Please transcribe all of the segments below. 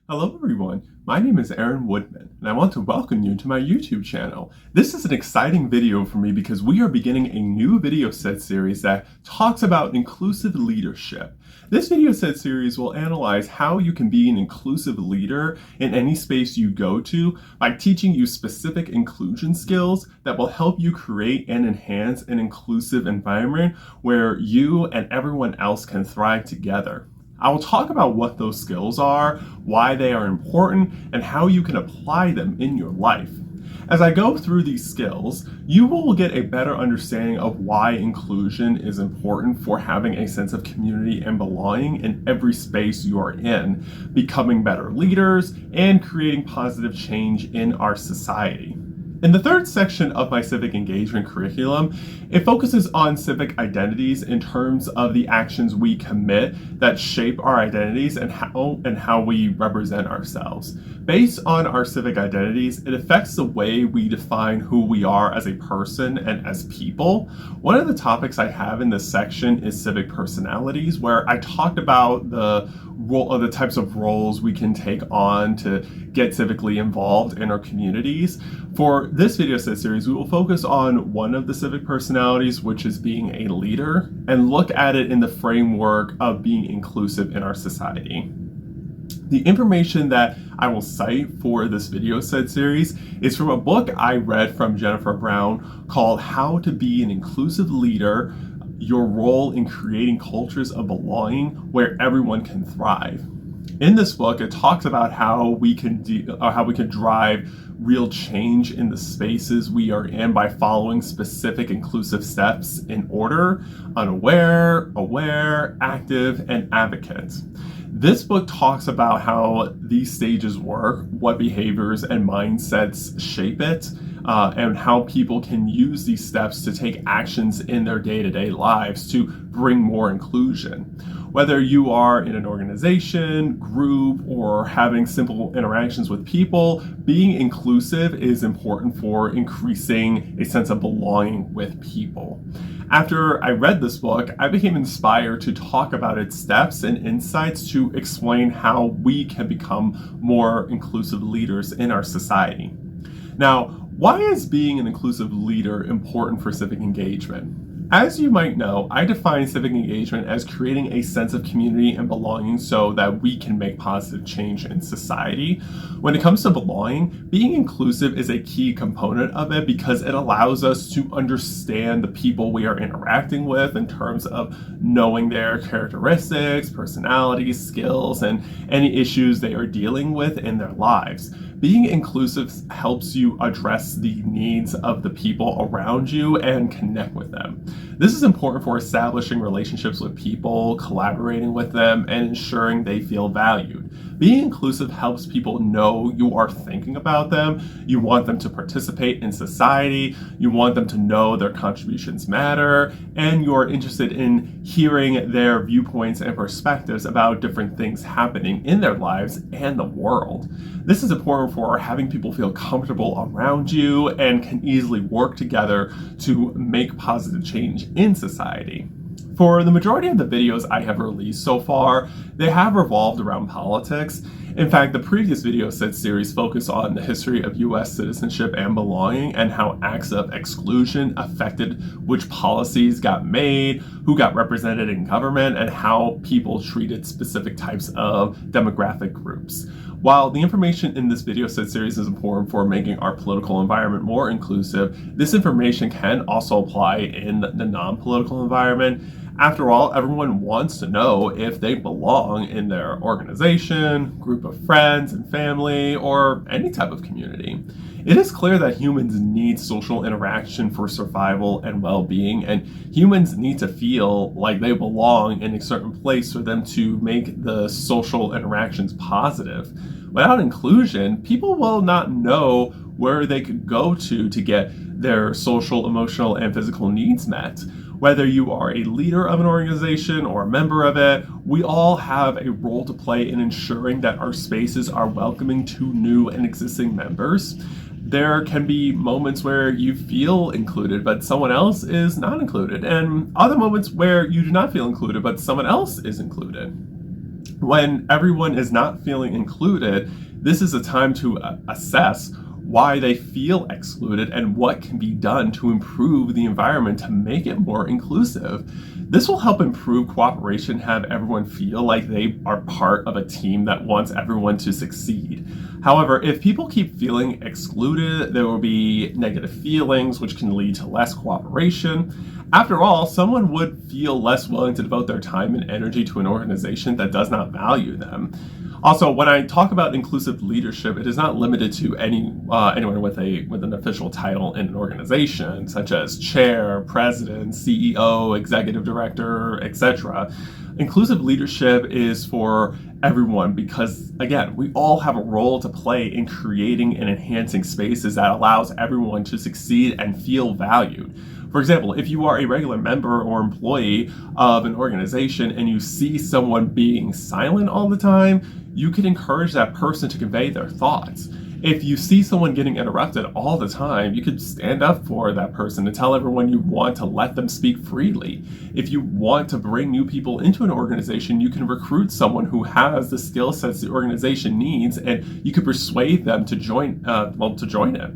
Hello everyone, my name is Aaron Woodman, and I want to welcome you to my YouTube channel. This is an exciting video for me because we are beginning a new video set series that talks about inclusive leadership. This video set series will analyze how you can be an inclusive leader in any space you go to by teaching you specific inclusion skills that will help you create and enhance an inclusive environment where you and everyone else can thrive together. I will talk about what those skills are, why they are important, and how you can apply them in your life. As I go through these skills, you will get a better understanding of why inclusion is important for having a sense of community and belonging in every space you are in, becoming better leaders, and creating positive change in our society. In the third section of my civic engagement curriculum, it focuses on civic identities in terms of the actions we commit that shape our identities and how we represent ourselves. Based on our civic identities, it affects the way we define who we are as a person and as people. One of the topics I have in this section is civic personalities, where I talked about the types of roles we can take on to get civically involved in our communities. For this video set series, we will focus on one of the civic personalities, which is being a leader, and look at it in the framework of being inclusive in our society. The information that I will cite for this video set series is from a book I read from Jennifer Brown called How to Be an Inclusive Leader: Your Role in Creating Cultures of Belonging Where Everyone Can Thrive. In this book, it talks about how we can drive real change in the spaces we are in by following specific inclusive steps in order: unaware, aware, active, and advocate. This book talks about how these stages work, what behaviors and mindsets shape it, and how people can use these steps to take actions in their day-to-day lives to bring more inclusion. Whether you are in an organization, group, or having simple interactions with people, being inclusive is important for increasing a sense of belonging with people. After I read this book, I became inspired to talk about its steps and insights to explain how we can become more inclusive leaders in our society. Now, why is being an inclusive leader important for civic engagement? As you might know, I define civic engagement as creating a sense of community and belonging so that we can make positive change in society. When it comes to belonging, being inclusive is a key component of it because it allows us to understand the people we are interacting with in terms of knowing their characteristics, personalities, skills, and any issues they are dealing with in their lives. Being inclusive helps you address the needs of the people around you and connect with them. This is important for establishing relationships with people, collaborating with them, and ensuring they feel valued. Being inclusive helps people know you are thinking about them, you want them to participate in society, you want them to know their contributions matter, and you are interested in hearing their viewpoints and perspectives about different things happening in their lives and the world. This is important for having people feel comfortable around you and can easily work together to make positive change in society. For the majority of the videos I have released so far, they have revolved around politics. In fact, the previous video set series focused on the history of US citizenship and belonging and how acts of exclusion affected which policies got made, who got represented in government, and how people treated specific types of demographic groups. While the information in this video set series is important for making our political environment more inclusive, this information can also apply in the non-political environment. After all, everyone wants to know if they belong in their organization, group of friends and family, or any type of community. It is clear that humans need social interaction for survival and well-being, and humans need to feel like they belong in a certain place for them to make the social interactions positive. Without inclusion, people will not know where they could go to get their social, emotional, and physical needs met. Whether you are a leader of an organization or a member of it, we all have a role to play in ensuring that our spaces are welcoming to new and existing members. There can be moments where you feel included, but someone else is not included, and other moments where you do not feel included, but someone else is included. When everyone is not feeling included, this is a time to assess why they feel excluded and what can be done to improve the environment to make it more inclusive. This will help improve cooperation, have everyone feel like they are part of a team that wants everyone to succeed. However, if people keep feeling excluded, there will be negative feelings, which can lead to less cooperation. After all, someone would feel less willing to devote their time and energy to an organization that does not value them. Also, when I talk about inclusive leadership, it is not limited to anyone with an official title in an organization, such as chair, president, CEO, executive director, etc. Inclusive leadership is for everyone because, again, we all have a role to play in creating and enhancing spaces that allows everyone to succeed and feel valued. For example, if you are a regular member or employee of an organization and you see someone being silent all the time, you can encourage that person to convey their thoughts. If you see someone getting interrupted all the time, you could stand up for that person and tell everyone you want to let them speak freely. If you want to bring new people into an organization, you can recruit someone who has the skill sets the organization needs, and you could persuade them to join it.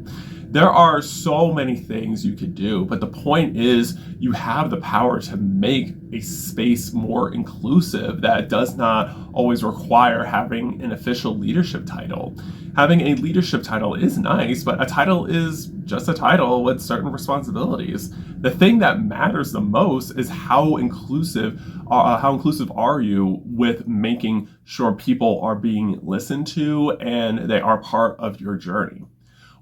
There are so many things you could do, but the point is you have the power to make a space more inclusive that does not always require having an official leadership title. Having a leadership title is nice, but a title is just a title with certain responsibilities. The thing that matters the most is how inclusive are you with making sure people are being listened to and they are part of your journey.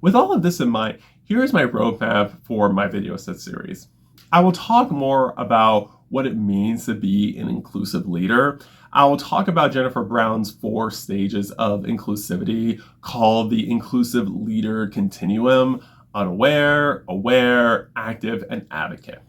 With all of this in mind, here is my roadmap for my video set series. I will talk more about what it means to be an inclusive leader. I will talk about Jennifer Brown's 4 stages of inclusivity called the Inclusive Leader Continuum: unaware, aware, active, and advocate.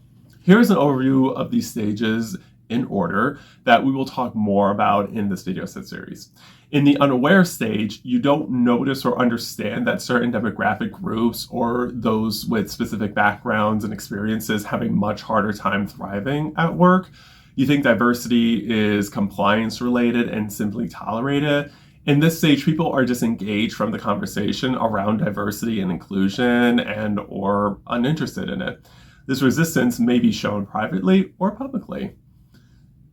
Here's an overview of these stages in order that we will talk more about in this video set series. In the unaware stage, you don't notice or understand that certain demographic groups or those with specific backgrounds and experiences have a much harder time thriving at work. You think diversity is compliance related and simply tolerated. In this stage, people are disengaged from the conversation around diversity and inclusion and or uninterested in it. This resistance may be shown privately or publicly.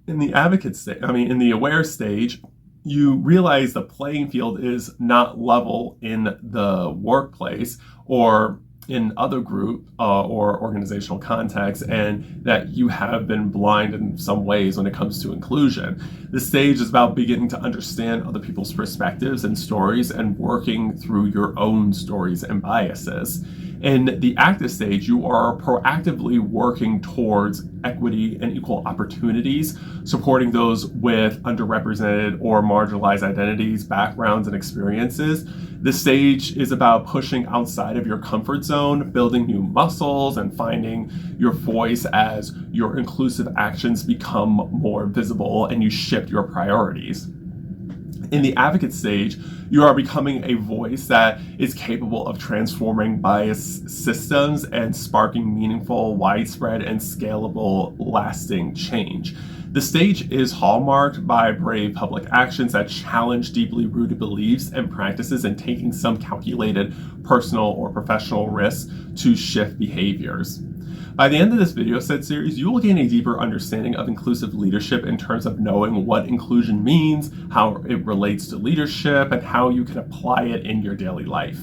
In the aware stage, you realize the playing field is not level in the workplace or in other group or organizational contexts, and that you have been blind in some ways when it comes to inclusion. This stage is about beginning to understand other people's perspectives and stories and working through your own stories and biases. In the active stage, you are proactively working towards equity and equal opportunities, supporting those with underrepresented or marginalized identities, backgrounds, and experiences. This stage is about pushing outside of your comfort zone, building new muscles, and finding your voice as your inclusive actions become more visible and you shift your priorities. In the advocate stage, you are becoming a voice that is capable of transforming biased systems and sparking meaningful, widespread, and scalable, lasting change. The stage is hallmarked by brave public actions that challenge deeply rooted beliefs and practices and taking some calculated personal or professional risks to shift behaviors. By the end of this video set series, you will gain a deeper understanding of inclusive leadership in terms of knowing what inclusion means, how it relates to leadership, and how you can apply it in your daily life.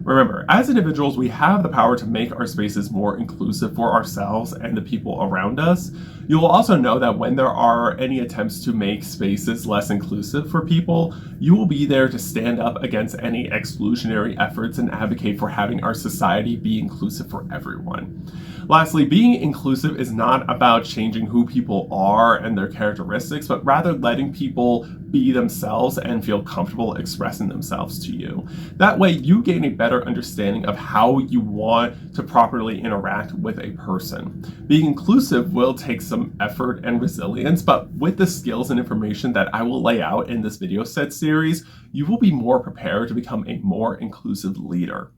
Remember, as individuals, we have the power to make our spaces more inclusive for ourselves and the people around us. You will also know that when there are any attempts to make spaces less inclusive for people, you will be there to stand up against any exclusionary efforts and advocate for having our society be inclusive for everyone. Lastly, being inclusive is not about changing who people are and their characteristics, but rather letting people be themselves and feel comfortable expressing themselves to you. That way, you gain a better understanding of how you want to properly interact with a person. Being inclusive will take some effort and resilience, but with the skills and information that I will lay out in this video set series, you will be more prepared to become a more inclusive leader.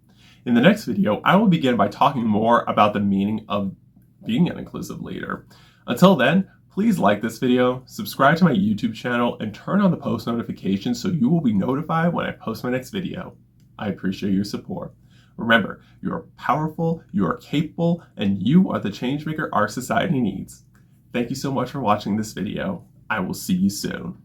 In the next video, I will begin by talking more about the meaning of being an inclusive leader. Until then, please Please like this video, subscribe to my YouTube channel, and turn on the post notifications so you will be notified when I post my next video. I appreciate your support. Remember, you are powerful, you are capable, and you are the changemaker our society needs. Thank you so much for watching this video. I will see you soon.